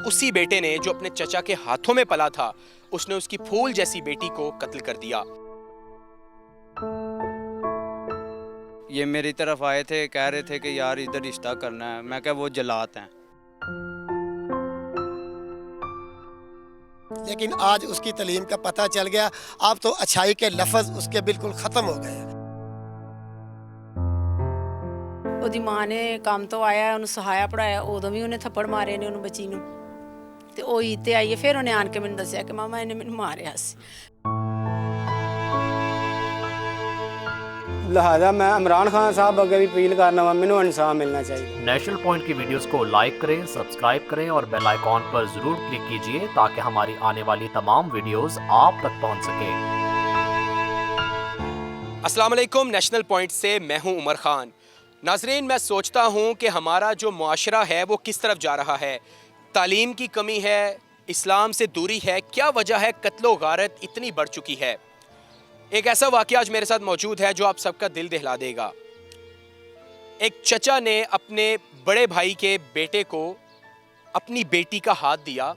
उसी बेटे ने जो अपने चचा के हाथों में पला था, उसने उसकी फूल जैसी बेटी को कत्ल कर दिया। ये मेरी तरफ आए थे, कह रहे थे कि यार इधर रिश्ता करना है। मैं क्या, वो जलात हैं। लेकिन आज उसकी तलीम का पता चल गया। अब तो अच्छाई के लफ्ज़ उसके बिल्कुल ख़त्म हो गए। ਉਹਦੀ ਮਾਂ ਨੇ ਕੰਮ ਤੋਂ ਆਇਆ, ਉਹਨੂੰ ਸਹਾਇਆ ਪੜਾਇਆ, ਉਦੋਂ ਵੀ ਉਹਨੇ ਥੱਪੜ ਮਾਰੇ ਨੇ ਉਹਨੂੰ ਬੱਚੀ ਨੂੰ। ਤੇ ਉਹ ਈਦ ਤੇ ਆਈ ਹੈ, ਫਿਰ ਉਹਨੇ ਆਣ ਕੇ ਮੈਨੂੰ ਦੱਸਿਆ ਕਿ ਮਾਮਾ ਇਹਨੇ ਮੈਨੂੰ ਮਾਰਿਆ ਸੀ। लिहाजा मैं इमरान खान साहब अगर भी अपील करना वा, मैनू इंसाफ मिलना चाहिए। नेशनल पॉइंट की वीडियोस को लाइक करें, सब्सक्राइब करें और बेल आइकॉन पर जरूर क्लिक कीजिए ताकि हमारी आने वाली तमाम वीडियोस आप तक पहुंच सके। अस्सलाम वालेकुम, नेशनल पॉइंट से मैं हूं उमर खान। नाजरीन, मैं सोचता हूं कि हमारा जो मुआशरा है वो किस तरफ जा रहा है। तालीम की कमी है, इस्लाम से दूरी है, क्या वजह है कत्लो गारत इतनी बढ़ चुकी है। एक ऐसा वाक़या आज मेरे साथ मौजूद है जो आप सबका दिल दहला देगा। एक चचा ने अपने बड़े भाई के बेटे को अपनी बेटी का हाथ दिया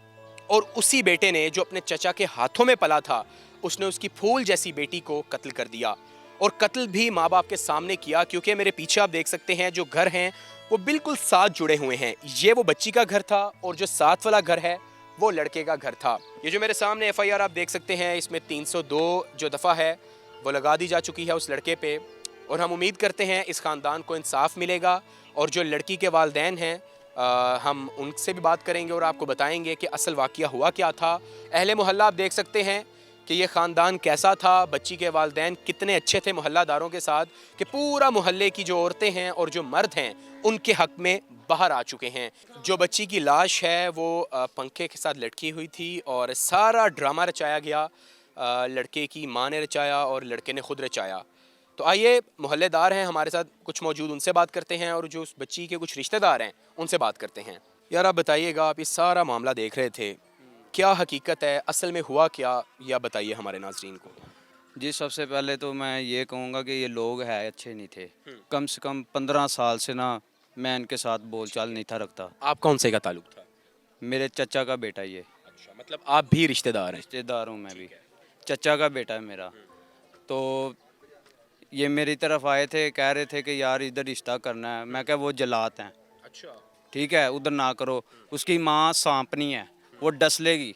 और उसी बेटे ने जो अपने चचा के हाथों में पला था, उसने उसकी फूल जैसी बेटी को कत्ल कर दिया। और कत्ल भी माँ बाप के सामने किया, क्योंकि मेरे पीछे आप देख सकते हैं जो घर हैं वो बिल्कुल साथ जुड़े हुए हैं। ये वो बच्ची का घर था और जो साथ वाला घर है वो लड़के का घर था। ये जो मेरे सामने FIR आप देख सकते हैं, इसमें 302 जो दफ़ा है वो लगा दी जा चुकी है उस लड़के पे। और हम उम्मीद करते हैं इस ख़ानदान को इंसाफ मिलेगा। और जो लड़की के वालिदैन हैं, हम उनसे भी बात करेंगे और आपको बताएंगे कि असल वाक़या हुआ क्या था। अहले मोहल्ला आप देख सकते हैं कि ये ख़ानदान कैसा था, बच्ची के वालिदैन कितने अच्छे थे मोहल्लादारों के साथ, कि पूरा मोहल्ले की जो औरतें हैं और जो मर्द हैं उनके हक़ में बाहर आ चुके हैं। जो बच्ची की लाश है वो पंखे के साथ लटकी हुई थी और सारा ड्रामा रचाया गया, लड़के की माँ ने रचाया और लड़के ने ख़ुद रचाया। तो आइए, मोहल्लेदार हैं हमारे साथ कुछ मौजूद, उनसे बात करते हैं और जो उस बच्ची के कुछ रिश्तेदार हैं उनसे बात करते हैं। यार आप बताइएगा, आप ये सारा मामला देख रहे थे, क्या हकीकत है, असल में हुआ क्या, या बताइए हमारे नाज़रीन को। जी, सबसे पहले तो मैं ये कहूँगा कि ये लोग हैं अच्छे नहीं थे। कम से कम 15 साल से ना मैं इनके साथ बोलचाल नहीं था रखता। आप कौन से का ताल्लुक था? मेरे चचा का बेटा ये। अच्छा, मतलब आप भी रिश्तेदार हैं? रिश्तेदार हूँ मैं भी, चचा का बेटा है मेरा। तो ये मेरी तरफ आए थे, कह रहे थे कि यार इधर रिश्ता करना है। मैं क्या, वो जलात हैं। अच्छा, ठीक है, उधर ना करो। उसकी माँ सांपनी है, वो डस लेगी।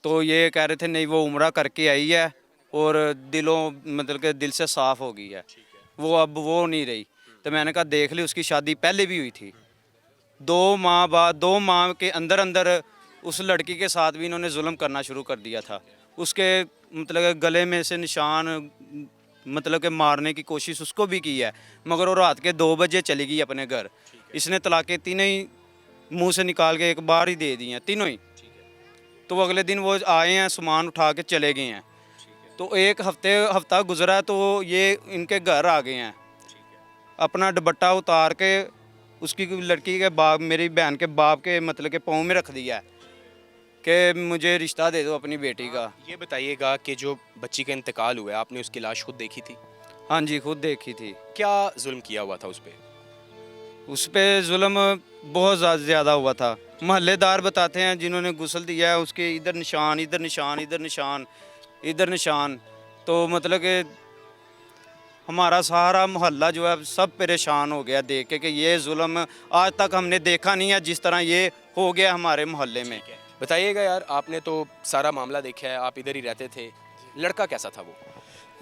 तो ये कह रहे थे नहीं, वो उम्रा करके आई है और मतलब के दिल से साफ़ हो गई है, वो अब वो नहीं रही। तो मैंने कहा देख ली, उसकी शादी पहले भी हुई थी। 2 माह के अंदर अंदर उस लड़की के साथ भी इन्होंने जुल्म करना शुरू कर दिया था। उसके मतलब गले में से निशान, मतलब के मारने की कोशिश उसको भी की है, मगर वो रात के 2 बजे चली गई अपने घर। इसने तलाक़ें तीनों ही मुंह से निकाल के एक बार ही दे दी हैं, तीनों ही। तो अगले दिन वो आए हैं, सामान उठा के चले गए हैं। तो एक हफ्ता गुजरा तो ये इनके घर आ गए हैं, अपना दुपट्टा उतार के उसकी लड़की के बाप, मेरी बहन के बाप के मतलब के पाँव में रख दिया है कि मुझे रिश्ता दे दो अपनी बेटी का। ये बताइएगा कि जो बच्ची का इंतकाल हुआ है, आपने उसकी लाश खुद देखी थी? हाँ जी, खुद देखी थी। क्या जुल्म किया हुआ था उस पर? उस पर जुल्म बहुत ज़्यादा हुआ था। महल्लेदार बताते हैं जिन्होंने गुस्ल दिया है, उसके इधर निशान, इधर निशान, इधर निशान, इधर निशान। तो मतलब कि हमारा सारा मोहल्ला जो है सब परेशान हो गया देख के कि ये जुल्म आज तक हमने देखा नहीं है जिस तरह ये हो गया हमारे मोहल्ले में। बताइएगा यार, आपने तो सारा मामला देखा है, आप इधर ही रहते थे, लड़का कैसा था वो?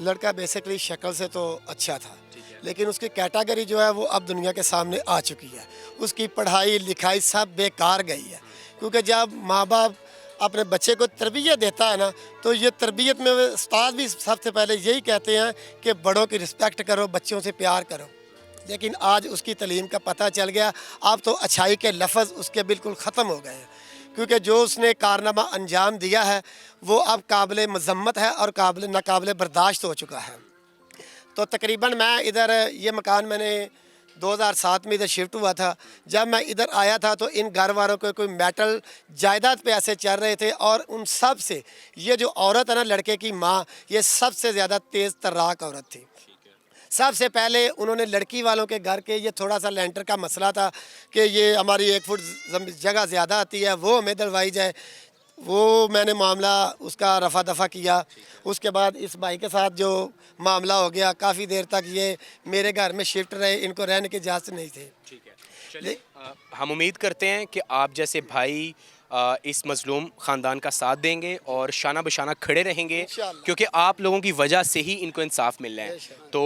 लड़का बेसिकली शक्ल से तो अच्छा था, लेकिन उसकी कैटेगरी जो है वो अब दुनिया के सामने आ चुकी है। उसकी पढ़ाई लिखाई सब बेकार गई है, क्योंकि जब माँ बाप अपने बच्चे को तरबियत देता है ना, तो ये तरबियत में उस्ताद भी सबसे पहले यही कहते हैं कि बड़ों की रिस्पेक्ट करो, बच्चों से प्यार करो। लेकिन आज उसकी तलीम का पता चल गया। अब तो अच्छाई के लफ्ज़ उसके बिल्कुल ख़त्म हो गए हैं, क्योंकि जो उसने कारनामा अंजाम दिया है वो अब काबिल मज़म्मत है और नाकाबिल बर्दाश्त हो चुका है। तो तकरीबन मैं इधर, ये मकान मैंने 2007 में इधर शिफ्ट हुआ था। जब मैं इधर आया था तो इन घर वालों को कोई मेटल जायदाद पे ऐसे चल रहे थे, और उन सब से ये जो औरत है ना, लड़के की माँ, ये सबसे ज़्यादा तेज़ तर्राक औरत थी। सबसे पहले उन्होंने लड़की वालों के घर के, ये थोड़ा सा लेंटर का मसला था कि ये हमारी 1 फुट जगह ज़्यादा आती है, वो हमें दिलवाई जाए। वो मैंने मामला उसका रफा दफा किया। उसके बाद इस भाई के साथ जो मामला हो गया, काफ़ी देर तक ये मेरे घर में शिफ्ट रहे, इनको रहने की इजाज़त नहीं थी। ठीक है, चलिए हम उम्मीद करते हैं कि आप जैसे भाई इस मजलूम ख़ानदान का साथ देंगे और शाना बशाना खड़े रहेंगे, इंशाअल्लाह। क्योंकि आप लोगों की वजह से ही इनको इंसाफ मिल रहा है। तो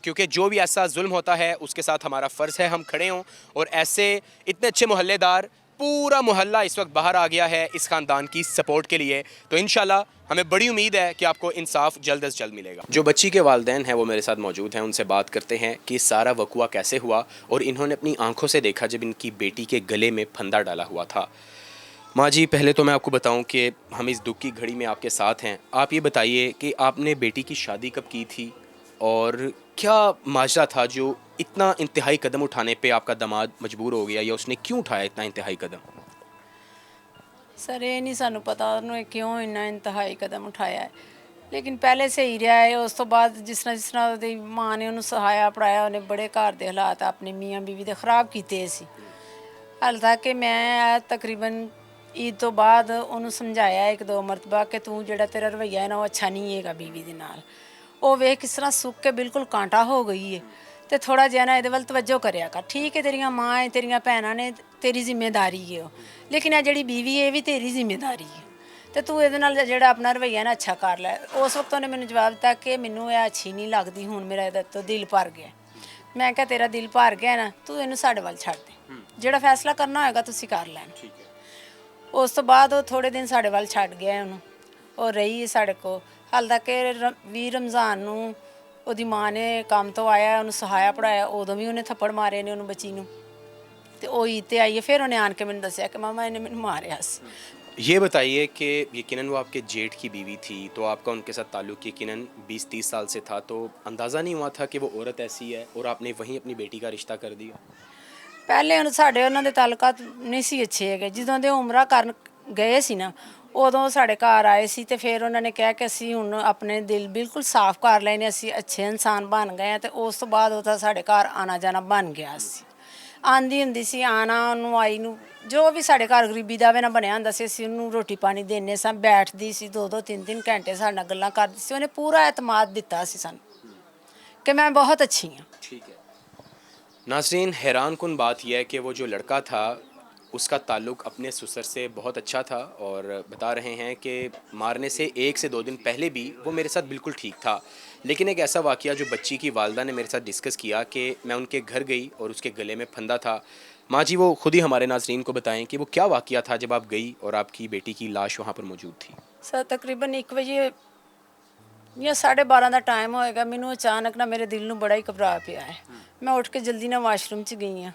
क्योंकि जो भी ऐसा जुल्म होता है उसके साथ हमारा फ़र्ज़ है हम खड़े हों, और ऐसे इतने अच्छे मोहल्लेदार, पूरा मोहल्ला इस वक्त बाहर आ गया है इस ख़ानदान की सपोर्ट के लिए। तो इंशाल्लाह हमें बड़ी उम्मीद है कि आपको इंसाफ जल्द अज जल्द मिलेगा। जो बच्ची के वालिदैन हैं वो मेरे साथ मौजूद हैं, उनसे बात करते हैं कि सारा वक़ुआ कैसे हुआ और इन्होंने अपनी आंखों से देखा जब इनकी बेटी के गले में फंदा डाला हुआ था। माँ जी, पहले तो मैं आपको बताऊं कि हम इस दुख की घड़ी में आपके साथ हैं। आप ये बताइए कि आपने बेटी की शादी कब की थी और क्या माजरा था जो इतना इंतहाई कदम उठाने पे आपका दामाद मजबूर हो गया, या उसने क्यों उठाया इतना इंतहाई कदम? सर ये नहीं सानू पता उन्होंने क्यों इन्ना इंतहाई कदम उठाया है, लेकिन पहले से ही रहा है। उस तो बाद जिस तरह ਉਹਦੀ ਮਾਂ ਨੇ ਉਹਨੂੰ ਸਹਾਇਆ ਪੜਾਇਆ, ਉਹਨੇ ਬੜੇ ਘਰ ਦੇ ਹਾਲਾਤ ਆਪਣੇ ਮੀਆਂ ਬੀਵੀ ਦੇ ਖਰਾਬ ਕੀਤੇ ਸੀ। ਹਾਲ ਤੱਕ ਕਿ ਮੈਂ ਤਕਰੀਬਨ ਈਦ ਤੋਂ ਬਾਅਦ ਉਹਨੂੰ ਸਮਝਾਇਆ 1-2 ਮਰਤਬਾ ਕਿ ਤੂੰ ਜਿਹੜਾ ਤੇਰਾ ਰਵੱਈਆ ਹੈ ਨਾ ਉਹ ਅੱਛਾ ਨਹੀਂ ਹੈਗਾ ਬੀਵੀ ਦੇ ਨਾਲ। ਉਹ ਵੇਖ ਕਿਸ ਤਰ੍ਹਾਂ ਸੁੱਕ ਕੇ ਬਿਲਕੁਲ ਕਾਂਟਾ ਹੋ ਗਈ ਹੈ, ਤੇ ਥੋੜਾ ਜਿਹਾ ਨਾ ਇਹਦੇ ਵੱਲ ਤਵੱਜੋ ਕਰਿਆ ਕਰ। ਠੀਕ ਹੈ, ਤੇਰੀਆਂ ਮਾਂ ਹੈ, ਤੇਰੀਆਂ ਭੈਣਾਂ ਨੇ, ਤੇਰੀ ਜ਼ਿੰਮੇਵਾਰੀ ਹੈ ਉਹ, ਲੇਕਿਨ ਇਹ ਜਿਹੜੀ ਬੀਵੀ ਹੈ ਇਹ ਵੀ ਤੇਰੀ ਜ਼ਿੰਮੇਵਾਰੀ ਹੈ, ਤੇ ਤੂੰ ਇਹਦੇ ਨਾਲ ਜਿਹੜਾ ਆਪਣਾ ਰਵੱਈਆ ਨਾ ਅੱਛਾ ਕਰ ਲੈ। ਉਸ ਵਕਤ ਉਹਨੇ ਮੈਨੂੰ ਜਵਾਬ ਦਿੱਤਾ ਕਿ ਮੈਨੂੰ ਇਹ ਅੱਛੀ ਨਹੀਂ ਲੱਗਦੀ, ਹੁਣ ਮੇਰਾ ਇਹਦੇ ਤੋਂ ਦਿਲ ਭਰ ਗਿਆ। ਮੈਂ ਕਿਹਾ ਤੇਰਾ ਦਿਲ ਭਰ ਗਿਆ ਨਾ, ਤੂੰ ਇਹਨੂੰ ਸਾਡੇ ਵੱਲ ਛੱਡ ਦੇ, ਜਿਹੜਾ ਫੈਸਲਾ ਕਰਨਾ ਹੋਏਗਾ ਤੁਸੀਂ ਕਰ ਲੈਣਾ। ਉਸ ਤੋਂ ਬਾਅਦ ਉਹ ਥੋੜੇ ਦਿਨ ਸਾਡੇ ਵੱਲ ਛੱਡ ਗਿਆ ਉਹਨੂੰ, ਉਹ ਰਹੀ ਸਾਡੇ ਕੋਲ। ਹਾਲ ਤੱਕ 20 ਰਮਜ਼ਾਨ ਨੂੰ ਉਹਦੀ ਮਾਂ ਨੇ ਕੰਮ ਤੋਂ ਆਇਆ, ਉਹਨੂੰ ਸਹਾਇਆ ਪੜਾਇਆ, ਉਦੋਂ ਵੀ ਉਹਨੇ ਥੱਪੜ ਮਾਰੇ ਨੇ ਉਹਨੂੰ ਬੱਚੀ ਨੂੰ, ਤੇ ਉਹ ਈਦ ਤੇ ਆਈ ਹੈ। ਫਿਰ ਉਹਨੇ ਆਣ ਕੇ ਮੈਨੂੰ ਦੱਸਿਆ ਕਿ ਮਾਮਾ ਇਹਨੇ ਮੈਨੂੰ ਮਾਰਿਆ ਸੀ। ये बताइए कि यकीनन वो आपके जेठ की बीवी थी, तो आपका उनके साथ ताल्लुक़ यकीनन 20-30 साल से था, तो अंदाज़ा नहीं हुआ था कि वो औरत ऐसी है और आपने वहीं अपनी बेटी का रिश्ता कर दिया? ਪਹਿਲੇ ਸਾਡੇ ਉਹਨਾਂ ਦੇ ਤਾਲੁਕਾਤ ਨਹੀਂ ਸੀ ਅੱਛੇ ਹੈਗੇ। ਜਦੋਂ ਦੇ ਉਮਰਾ ਕਰਨ ਗਏ ਸੀ ਨਾ, ਉਦੋਂ ਸਾਡੇ ਘਰ ਆਏ ਸੀ, ਤੇ ਫਿਰ ਉਹਨਾਂ ਨੇ ਕਿਹਾ ਕਿ ਅਸੀਂ ਹੁਣ ਆਪਣੇ ਦਿਲ ਬਿਲਕੁਲ ਸਾਫ਼ ਕਰ ਲਏ ਨੇ, ਅਸੀਂ ਅੱਛੇ ਇਨਸਾਨ ਬਣ ਗਏ ਹਾਂ। ਤੇ ਉਸ ਤੋਂ ਬਾਅਦ ਉਹ ਤਾਂ ਸਾਡੇ ਘਰ ਆਣਾ ਜਾਣਾ ਬਣ ਗਿਆ ਸੀ। ਆਂਦੀ ਹੁੰਦੀ ਸੀ ਆਣਾ, ਉਹਨੂੰ ਆਈ ਨੂੰ ਜੋ ਵੀ ਸਾਡੇ ਘਰ ਗਰੀਬੀ ਦਾ ਵੇ ਨਾ ਬਣਿਆ ਹੁੰਦਾ ਸੀ, ਅਸੀਂ ਉਹਨੂੰ ਰੋਟੀ ਪਾਣੀ ਦਿੰਦੇ ਸਾਂ, ਬੈਠਦੀ ਸੀ 2-2 3-3 ਘੰਟੇ ਸਾਡੇ ਨਾਲ ਗੱਲਾਂ ਕਰਦੀ ਸੀ। ਉਹਨੇ ਪੂਰਾ ਇਤਮਾਦ ਦਿੱਤਾ ਸੀ ਸਾਨੂੰ ਕਿ मैं बहुत अच्छी हूँ। ठीक है नाज़रीन, हैरान कुन बात यह है कि वो जो लड़का था उसका ताल्लुक़ अपने ससुर से बहुत अच्छा था, और बता रहे हैं कि मारने से 1 से 2 दिन पहले भी वो मेरे साथ बिल्कुल ठीक था। लेकिन एक ऐसा वाक़या जो बच्ची की वालदा ने मेरे साथ डिस्कस किया कि मैं उनके घर गई और उसके गले में फंदा था। माँ जी वो ख़ुद ही हमारे नाज़रीन को बताएं कि वो क्या वाक़या था जब आप गई और आपकी बेटी की लाश वहाँ पर मौजूद थी। सर तकरीबन 1 ਵਜੇ ਜਾਂ 12:30 ਦਾ ਟਾਈਮ ਹੋਏਗਾ, ਮੈਨੂੰ ਅਚਾਨਕ ਨਾ ਮੇਰੇ ਦਿਲ ਨੂੰ ਬੜਾ ਹੀ ਘਬਰਾ ਪਿਆ ਹੈ। ਮੈਂ ਉੱਠ ਕੇ ਜਲਦੀ ਨਾਲ ਵਾਸ਼ਰੂਮ 'ਚ ਗਈ ਹਾਂ।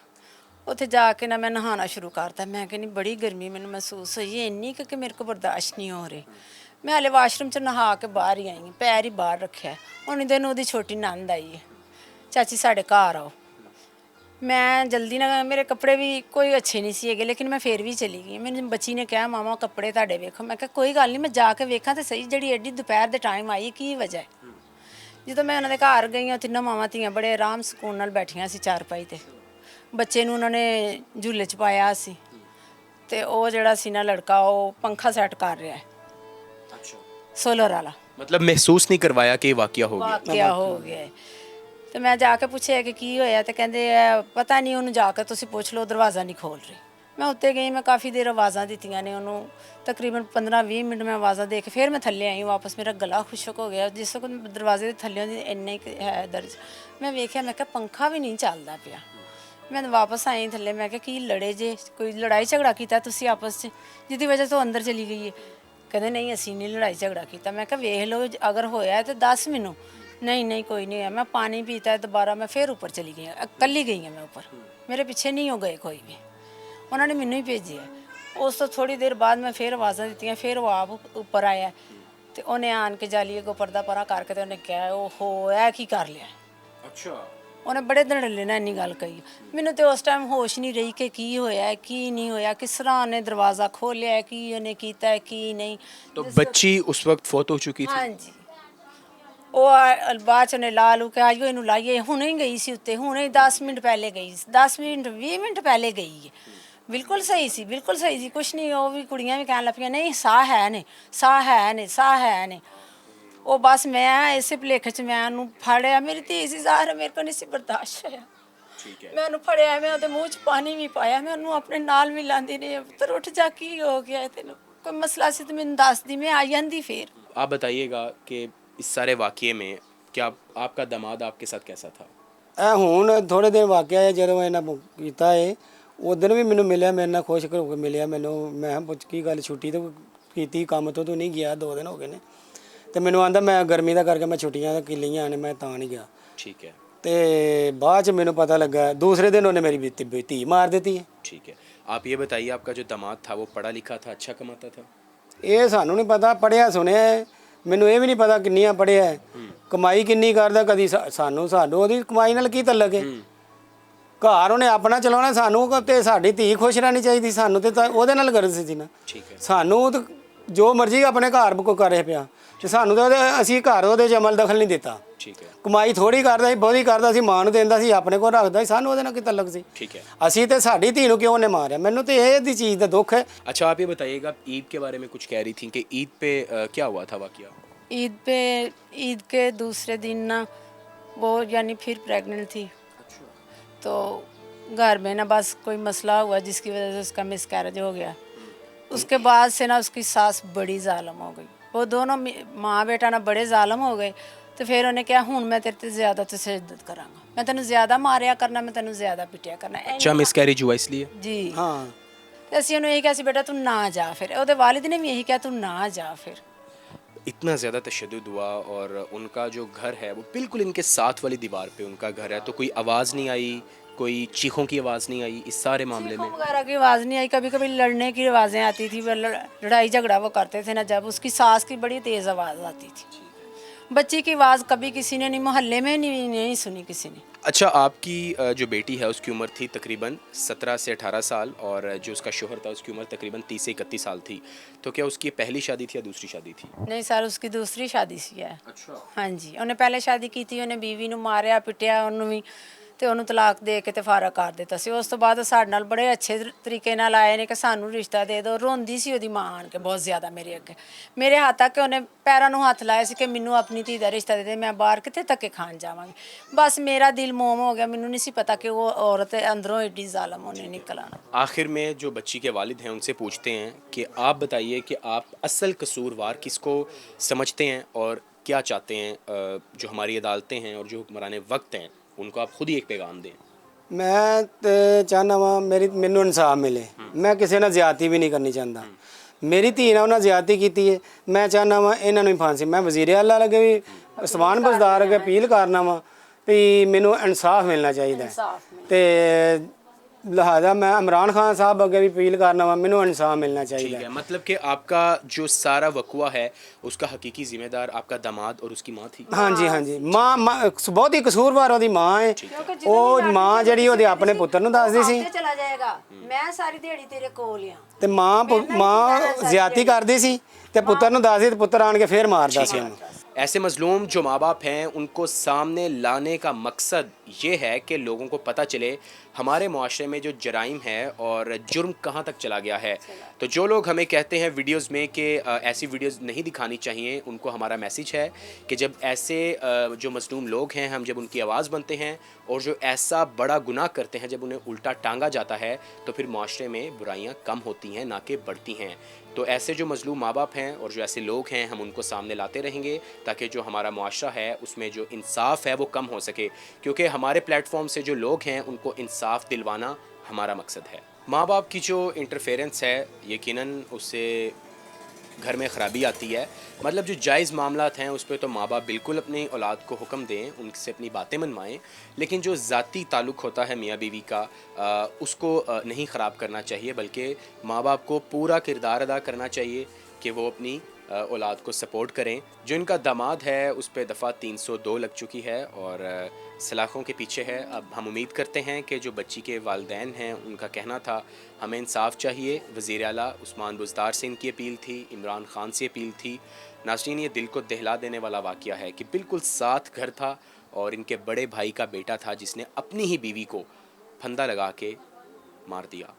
ਉੱਥੇ ਜਾ ਕੇ ਨਾ ਮੈਂ ਨਹਾਉਣਾ ਸ਼ੁਰੂ ਕਰਤਾ। ਮੈਂ ਕਹਿੰਦੀ ਬੜੀ ਗਰਮੀ ਮੈਨੂੰ ਮਹਿਸੂਸ ਹੋਈ ਹੈ, ਇੰਨੀ ਕਿ ਮੇਰੇ ਕੋਲ ਬਰਦਾਸ਼ਤ ਨਹੀਂ ਹੋ ਰਹੀ। ਮੈਂ ਹਲੇ ਵਾਸ਼ਰੂਮ 'ਚ ਨਹਾ ਕੇ ਬਾਹਰ ਹੀ ਆਈ ਹਾਂ, ਪੈਰ ਹੀ ਬਾਹਰ ਰੱਖਿਆ। ਹੁਣ ਦਿਨ ਉਹਦੀ ਛੋਟੀ ਨੰਦ ਆਈ ਹੈ, ਚਾਚੀ ਸਾਡੇ ਘਰ ਆਓ। ਮੈਂ ਜਲਦੀ ਨਾਲ, ਮੇਰੇ ਕੱਪੜੇ ਵੀ ਕੋਈ ਅੱਛੇ ਨਹੀਂ ਸੀ ਹੈਗੇ, ਲੇਕਿਨ ਮੈਂ ਫਿਰ ਵੀ ਚਲੀ ਗਈ। ਮੈਨੂੰ ਬੱਚੀ ਨੇ ਕਿਹਾ ਮਾਮਾ ਕੱਪੜੇ ਤੁਹਾਡੇ ਵੇਖੋ। ਮੈਂ ਕਿਹਾ ਕੋਈ ਗੱਲ ਨਹੀਂ, ਮੈਂ ਜਾ ਕੇ ਵੇਖਾਂ ਤੇ ਸਹੀ, ਜਿਹੜੀ ਐਡੀ ਦੁਪਹਿਰ ਦੇ ਟਾਈਮ ਆਈ ਕੀ ਵਜ੍ਹਾ ਹੈ। ਜਦੋਂ ਮੈਂ ਉਹਨਾਂ ਦੇ ਘਰ ਗਈ, ਉਹ ਤਿੰਨੋਂ ਮਾਵਾਂ ਧੀਆਂ ਬੜੇ ਆਰਾਮ ਸਕੂਨ ਨਾਲ ਬੈਠੀਆਂ ਸੀ ਚਾਰਪਾਈ 'ਤੇ। ਬੱਚੇ ਨੂੰ ਉਹਨਾਂ ਨੇ ਝੂਲੇ 'ਚ ਪਾਇਆ ਸੀ, ਤੇ ਉਹ ਜਿਹੜਾ ਸੀ ਨਾ ਲੜਕਾ, ਉਹ ਪੰਖਾ ਸੈੱਟ ਕਰ ਰਿਹਾ ਹੈ ਸੋਲਰ ਵਾਲਾ। मतलब महसूस नहीं करवाया कि वाक़या हो गया? ਵਾਕਿਆ ਹੋ ਗਿਆ ਹੈ। ਤੇ ਮੈਂ ਜਾ ਕੇ ਪੁੱਛਿਆ ਕਿ ਕੀ ਹੋਇਆ, ਤੇ ਕਹਿੰਦੇ ਪਤਾ ਨਹੀਂ, ਉਹਨੂੰ ਜਾ ਕੇ ਤੁਸੀਂ ਪੁੱਛ ਲਓ, ਦਰਵਾਜ਼ਾ ਨਹੀਂ ਖੋਲ ਰਹੀ। ਮੈਂ ਉੱਤੇ ਗਈ, ਮੈਂ ਕਾਫੀ ਦੇਰ ਆਵਾਜ਼ਾਂ ਦਿੱਤੀਆਂ ਨੇ ਉਹਨੂੰ, ਤਕਰੀਬਨ 15-20 ਮਿੰਟ ਮੈਂ ਆਵਾਜ਼ਾਂ ਦੇ ਕੇ ਫਿਰ ਮੈਂ ਥੱਲੇ ਆਈ ਵਾਪਸ। ਮੇਰਾ ਗਲਾ ਖੁਸ਼ਕ ਹੋ ਗਿਆ ਜਿਸ ਵਕਤ ਦਰਵਾਜ਼ੇ ਦੇ ਥੱਲੇ ਇੰਨਾ ਹੀ ਹੈ ਦਰਜ। ਮੈਂ ਵੇਖਿਆ, ਮੈਂ ਕਿਹਾ ਪੰਖਾ ਵੀ ਨਹੀਂ ਚੱਲਦਾ ਪਿਆ। ਮੈਂ ਵਾਪਸ ਆਈ ਥੱਲੇ। ਮੈਂ ਕਿਹਾ ਕੀ ਲੜੇ ਜੇ, ਕੋਈ ਲੜਾਈ ਝਗੜਾ ਕੀਤਾ ਤੁਸੀਂ ਆਪਸ 'ਚ ਜਿਹਦੀ ਵਜ੍ਹਾ ਤੋਂ ਅੰਦਰ ਚਲੀ ਗਈ ਹੈ? ਕਹਿੰਦੇ ਨਹੀਂ ਅਸੀਂ ਨਹੀਂ ਲੜਾਈ ਝਗੜਾ ਕੀਤਾ। ਮੈਂ ਕਿਹਾ ਵੇਖ ਲਓ, ਅਗਰ ਹੋਇਆ ਤਾਂ ਦੱਸ ਮੈਨੂੰ। ਨਹੀਂ ਨਹੀਂ ਕੋਈ ਨਹੀਂ ਹੋਇਆ। ਮੈਂ ਪਾਣੀ ਪੀਤਾ ਦੁਬਾਰਾ, ਮੈਂ ਫਿਰ ਉੱਪਰ ਚਲੀ ਗਈ, ਇਕੱਲੀ ਗਈ ਹਾਂ ਮੈਂ ਉੱਪਰ, ਮੇਰੇ ਪਿੱਛੇ ਨਹੀਂ ਹੋ ਗਏ ਕੋਈ ਵੀ, ਉਹਨਾਂ ਨੇ ਮੈਨੂੰ ਹੀ ਭੇਜਿਆ। ਉਸ ਤੋਂ ਥੋੜ੍ਹੀ ਦੇਰ ਬਾਅਦ ਮੈਂ ਫਿਰ ਆਵਾਜ਼ਾਂ ਦਿੱਤੀਆਂ, ਫਿਰ ਉਹ ਆਪ ਉੱਪਰ ਆਇਆ, ਤੇ ਉਹਨੇ ਆਣ ਕੇ ਜਾਲੀ ਅੱਗੋਂ ਪਰਦਾ ਪਰਾਂ ਕਰਕੇ ਤੇ ਉਹਨੇ ਕਿਹਾ ਓਹੋ ਇਹ ਕੀ ਕਰ ਲਿਆ। अच्छा, ਉਹਨੇ ਬੜੇ ਧੜੱਲੇ ਨਾਲ ਇੰਨੀ ਗੱਲ ਕਹੀ। ਮੈਨੂੰ ਤੇ ਉਸ ਟਾਈਮ ਹੋਸ਼ ਨਹੀਂ ਰਹੀ ਕਿ ਕੀ ਹੋਇਆ ਕੀ ਨਹੀਂ ਹੋਇਆ, ਕਿਸ ਤਰ੍ਹਾਂ ਉਹਨੇ ਦਰਵਾਜ਼ਾ ਖੋਲ੍ਹਿਆ, ਕੀ ਉਹਨੇ ਕੀਤਾ ਕੀ ਨਹੀਂ। तो बच्ची उस वक्त फौत हो चुकी थी? हाँ जी, ਬਾਅਦ ਚ ਉਹਨੇ ਲਾ ਲੂ ਕੇ ਆਇਓ ਇਹਨੂੰ ਲਾਈਏ ਹੁਣੇ ਹੀ ਗਈ ਸੀ ਉੱਤੇ ਹੁਣੇ 10 ਮਿੰਟ ਪਹਿਲੇ ਗਈ 10 ਮਿੰਟ 20 ਮਿੰਟ ਪਹਿਲੇ ਗਈ ਹੈ ਬਿਲਕੁਲ ਸਹੀ ਸੀ ਬਿਲਕੁਲ ਸਹੀ ਸੀ ਕੁਛ ਨਹੀਂ ਉਹ ਵੀ ਕੁੜੀਆਂ ਵੀ ਕਹਿਣ ਲੱਗ ਪਈਆਂ ਨਹੀਂ ਸਾਹ ਹੈ ਨੇ ਸਾਹ ਹੈ ਨੇ ਸਾਹ ਹੈ ਨੇ ਉਹ ਬਸ ਮੈਂ ਇਸੇ ਭੁਲੇਖੇ ਚ ਮੈਂ ਉਹਨੂੰ ਫੜਿਆ ਮੇਰੀ ਧੀ ਸੀ ਜ਼ਾਹਰ ਮੇਰੇ ਕੋਲ ਨਹੀਂ ਸੀ ਬਰਦਾਸ਼ਤ ਹੋਇਆ ਠੀਕ ਹੈ ਮੈਂ ਉਹਨੂੰ ਫੜਿਆ ਮੈਂ ਉਹਦੇ ਮੂੰਹ 'ਚ ਪਾਣੀ ਵੀ ਪਾਇਆ ਮੈਂ ਉਹਨੂੰ ਆਪਣੇ ਨਾਲ ਮਿਲਾਉਂਦੀ ਰਹੀ ਪੁੱਤਰ ਉੱਠ ਜਾ ਕੀ ਹੋ ਗਿਆ ਤੈਨੂੰ कोई मसला से तो मैंने दस दी मैं आ जाती फिर। आप बताइएगा कि इस सारे वाक़ये में क्या आपका दामाद आपके साथ कैसा था? ਇਹ ਹੁਣ ਥੋੜੇ ਦਿਨ ਵਾਕਿਆ ਹੈ ਜਦੋਂ ਇਹਨਾਂ ਕੀਤਾ ਹੈ ਉਦੋਂ ਵੀ ਮੈਨੂੰ ਮਿਲਿਆ ਮੇਰੇ ਨਾਲ ਖੁਸ਼ ਹੋ ਕੇ ਮਿਲਿਆ ਮੈਨੂੰ ਮੈਂ ਕਿਹਾ ਪੁੱਛ ਕੀ ਗੱਲ ਛੁੱਟੀ ਤੋਂ ਕੀਤੀ ਕੰਮ ਤੋਂ ਤੂੰ ਨਹੀਂ ਗਿਆ 2 ਦਿਨ ਹੋ ਗਏ ਨੇ ਤੇ ਮੈਨੂੰ ਆਂਦਾ ਮੈਂ ਗਰਮੀ ਦਾ ਕਰਕੇ ਮੈਂ ਛੁੱਟੀਆਂ ਤਾਂ ਲਈਆਂ ਨੇ ਮੈਂ ਤਾਂ ਨਹੀਂ ਗਿਆ ठीक है ਤੇ ਬਾਅਦ ਚ ਮੈਨੂੰ ਪਤਾ ਲੱਗਾ ਦੂਸਰੇ ਦਿਨ ਉਹਨੇ ਮੇਰੀ ਧੀ ਮਾਰ ਦਿੱਤੀ ਹੈ। ठीक है आप ये बताइए आपका जो दामाद था वो पढ़ा लिखा था अच्छा कमाता था? ਇਹ ਸਾਨੂੰ ਨਹੀਂ ਪਤਾ ਪੜਿਆ ਸੁਣਿਆ ਹੈ, ਮੈਨੂੰ ਇਹ ਵੀ ਨਹੀਂ ਪਤਾ ਕਿੰਨੀਆਂ ਪੜਿਆ ਹੈ, ਕਮਾਈ ਕਿੰਨੀ ਕਰਦਾ ਕਦੀ ਸਾਨੂੰ ਉਹਦੀ ਕਮਾਈ ਨਾਲ ਕੀ ਤਲਕ ਹੈ ਘਰ ਉਹਨੇ ਆਪਣਾ ਚਲਾਉਣਾ ਸਾਨੂੰ ਤੇ ਸਾਡੀ ਧੀ ਖੁਸ਼ ਰਹਿਣੀ ਚਾਹੀਦੀ ਸਾਨੂੰ ਤੇ ਤਾਂ ਉਹਦੇ ਨਾਲ ਗਰਜ ਸੀ ਨਾ ठीक है ਸਾਨੂੰ ਤਾਂ ਜੋ ਮਰਜ਼ੀ ਆਪਣੇ ਘਰ ਕੋ ਕਰੇ ਪਿਆ ਤੇ ਸਾਨੂੰ ਤਾਂ ਅਸੀਂ ਘਰ ਉਹਦੇ ਚ ਅਮਲ ਦਖਲ ਨਹੀਂ ਦਿੱਤਾ ठीक है ਕਮਾਈ ਥੋੜੀ ਕਰਦਾ ਸੀ ਬਹੁਤੀ ਕਰਦਾ ਸੀ ਮਾਂ ਨੂੰ ਦਿੰਦਾ ਸੀ ਆਪਣੇ ਕੋਲ ਰੱਖਦਾ ਸੀ ਸਾਨੂੰ ਉਹਦੇ ਨਾਲ ਕੀ ਤਲਕ ਸੀ ठीक है ਅਸੀਂ ਤੇ ਸਾਡੀ ਧੀ ਨੂੰ ਕਿਉਂ ਨੇ ਮਾਰਿਆ ਮੈਨੂੰ ਤੇ ਇਹ ਦੀ ਚੀਜ਼ ਦਾ ਦੁੱਖ ਹੈ। अच्छा आप ये बताइएगा ईद के बारे में कुछ कह रही थी कि ईद पे क्या हुआ था वाक़या? ईद के दूसरे दिन ना वो यानी फिर प्रेग्नेंट थी तो घर में ना बस कोई मसला हुआ जिसकी वजह से उसका मिसकैरेज हो गया उसके बाद से ना उसकी सास बड़ी ज़ालम हो गई वो दोनों माँ बेटा ना बड़े ज़ालम हो गए तो फिर उन्हें क्या हूँ मैं तेरे ते ज़्यादा तशद्दुद करांगा मैं तेन ज़्यादा मारिया करना मैं तेन ज़्यादा पिटिया करना अच्छा मिसकैरेज हुआ इसलिए? जी ਹਾਂ ਤੇ ਅਸੀਂ ਉਹਨੂੰ ਇਹੀ ਕਿਹਾ ਸੀ ਬੇਟਾ ਤੂੰ ਨਾ ਜਾ ਫਿਰ ਉਹਦੇ ਵਾਲਿਦ ਨੇ ਵੀ ਇਹੀ ਕਿਹਾ ਤੂੰ ਨਾ ਜਾ ਫਿਰ इतना ज़्यादा तशद्दुद हुआ और उनका जो घर है वो बिल्कुल इनके साथ वाली दीवार पे उनका घर है तो कोई आवाज़ नहीं आई कोई चीखों की आवाज़ नहीं आई इस सारे मामले में? वगैरह की आवाज़ नहीं आई कभी कभी लड़ने की आवाज़ें आती थी वो लड़ाई झगड़ा वो करते थे ना जब उसकी सास की बड़ी तेज़ आवाज़ आती थी बच्ची की आवाज़ कभी किसी ने नहीं मोहल्ले में नहीं सुनी किसी ने। अच्छा आपकी जो बेटी है उसकी उम्र थी तकरीबन 17 से 18 साल और जो उसका शोहर था उसकी उम्र तकरीबन 30 से 31 साल थी तो क्या उसकी पहली शादी थी या दूसरी शादी थी? नहीं सर उसकी दूसरी शादी सी है। अच्छा हाँ जी उन्हें पहले शादी की थी उन्हें बीवी ਨੂੰ ਮਾਰਿਆ ਪਿਟਿਆ ਉਹਨੂੰ ਵੀ ਤੇ ਉਹਨੂੰ ਤਲਾਕ ਦੇ ਕੇ ਤੇ ਫਾਰਗ ਕਰ ਦਿੱਤਾ ਸੀ ਉਸ ਤੋਂ ਬਾਅਦ ਉਹ ਸਾਡੇ ਨਾਲ ਬੜੇ ਅੱਛੇ ਤਰੀਕੇ ਨਾਲ ਆਏ ਨੇ ਕਿ ਸਾਨੂੰ ਰਿਸ਼ਤਾ ਦੇ ਦਿਓ ਰੋਂਦੀ ਸੀ ਉਹਦੀ ਮਾਂ ਆਣ ਕੇ ਬਹੁਤ ਜ਼ਿਆਦਾ ਮੇਰੇ ਅੱਗੇ ਮੇਰੇ ਹੱਥ ਤੱਕ ਉਹਨੇ ਪੈਰਾਂ ਨੂੰ ਹੱਥ ਲਾਇਆ ਸੀ ਕਿ ਮੈਨੂੰ ਆਪਣੀ ਧੀ ਦਾ ਰਿਸ਼ਤਾ ਦੇ ਦੇ ਮੈਂ ਬਾਹਰ ਕਿੱਥੇ ਧੱਕੇ ਖਾਣ ਜਾਵਾਂਗੀ ਬਸ ਮੇਰਾ ਦਿਲ ਮੋਮ ਹੋ ਗਿਆ ਮੈਨੂੰ ਨਹੀਂ ਸੀ ਪਤਾ ਕਿ ਉਹ ਔਰਤ ਅੰਦਰੋਂ ਏਡੀ ਜ਼ਾਲਮ होने निकल आना। आखिर में जो बच्ची के वालिद हैं उनसे पूछते हैं कि आप बताइए कि आप असल कसूरवार किसको समझते हैं और क्या चाहते हैं जो हमारी अदालतें हैं और जो हुक्मरान वक्त हैं उनको आप खुद ही एक पैगाम दें। ਮੈਂ ਤੇ ਚਾਹੁੰਦਾ ਵਾਂ ਮੈਨੂੰ ਇਨਸਾਫ ਮਿਲੇ ਮੈਂ ਕਿਸੇ ਨਾਲ ਜ਼ਿਆਦਤੀ ਵੀ ਨਹੀਂ ਕਰਨੀ ਚਾਹੁੰਦਾ ਮੇਰੀ ਧੀ ਨਾਲ ਉਹਨਾਂ ਜ਼ਿਆਦਤੀ ਕੀਤੀ ਹੈ ਮੈਂ ਚਾਹੁੰਦਾ ਵਾਂ ਇਹਨਾਂ ਨੂੰ ਹੀ ਫਾਂਸੀ ਮੈਂ ਵਜ਼ੀਰ ਆਲਾ ਲੱਗੇ ਵੀ ਸਵਾਨ ਬਸਦਾਰ ਅੱਗੇ ਅਪੀਲ ਕਰਨਾ ਵਾਂ ਵੀ ਮੈਨੂੰ ਇਨਸਾਫ ਮਿਲਣਾ ਚਾਹੀਦਾ ਹੈ ਤੇ लिहाजा मैं इमरान खान साहब अगे भी अपील करना वा मैनू इंसाफ मिलना चाहिए। ठीक है मतलब कि आपका जो सारा वकवा है उसका हकीकी जिम्मेदार आपका दामाद और उसकी माँ थी? हाँ जी माँ बहुत ही कसूरवार ਉਹਦੀ ਮਾਂ ਹੈ ਉਹ ਮਾਂ ਜਿਹੜੀ ਉਹਦੇ ਆਪਣੇ ਪੁੱਤਰ ਨੂੰ ਦੱਸਦੀ ਸੀ ਚਲਾ ਜਾਏਗਾ ਮੈਂ ਸਾਰੀ ਦਿਹਾੜੀ ਤੇਰੇ ਕੋਲ ਆ ਤੇ ਮਾਂ ਜ਼ਿਆਦਤੀ ਕਰਦੀ ਸੀ ਤੇ ਪੁੱਤਰ ਨੂੰ ਦੱਸਦੀ ਤੇ ਪੁੱਤਰ ਆਣ ਕੇ ਫੇਰ ਮਾਰਦਾ ਸੀ ਉਹਨੂੰ। ऐसे मजलूम जो माँ बाप हैं उनको सामने लाने का मकसद ये है कि लोगों को पता चले हमारे मुआशरे में जो जराइम है और जुर्म कहाँ तक चला गया है। तो जो लोग हमें कहते हैं वीडियोस में कि ऐसी वीडियोस नहीं दिखानी चाहिए उनको हमारा मैसेज है कि जब ऐसे जो मजलूम लोग हैं हम जब उनकी आवाज़ बनते हैं और जो ऐसा बड़ा गुनाह करते हैं जब उन्हें उल्टा टांगा जाता है तो फिर मुआशरे में बुराइयाँ कम होती हैं ना कि बढ़ती हैं। तो ऐसे जो मजलूम माँ बाप हैं और जो ऐसे लोग हैं हम उनको सामने लाते रहेंगे ताकि जो हमारा मुआशरा है उसमें जो इंसाफ है वो कम हो सके क्योंकि हमारे प्लेटफॉर्म से जो लोग हैं उनको इंसाफ दिलवाना हमारा मकसद है। माँ बाप की जो इंटरफेरेंस है यकीनन उससे घर में ख़राबी आती है। मतलब जो जायज़ मामलात हैं उस पर तो माँ बाप बिल्कुल अपनी औलाद को हुक्म दें उनसे अपनी बातें मनवाएं लेकिन जो ज़ाती ताल्लुक़ होता है मियाँ बीवी का उसको नहीं ख़राब करना चाहिए बल्कि माँ बाप को पूरा किरदार अदा करना चाहिए कि वो अपनी औलाद को सपोर्ट करें। जो इनका दामाद है उस पर दफ़ा 302 लग चुकी है और सलाखों के पीछे है। अब हम उम्मीद करते हैं कि जो बच्ची के वालिदैन हैं उनका कहना था हमें इंसाफ चाहिए। वज़ीर आला उस्मान बुज़दार से इनकी अपील थी, इमरान खान से अपील थी। नाज़रीन, ये दिल को दहला देने वाला वाक़या है कि बिल्कुल साथ घर था और इनके बड़े भाई का बेटा था जिसने अपनी ही बीवी को फंदा लगा के मार दिया।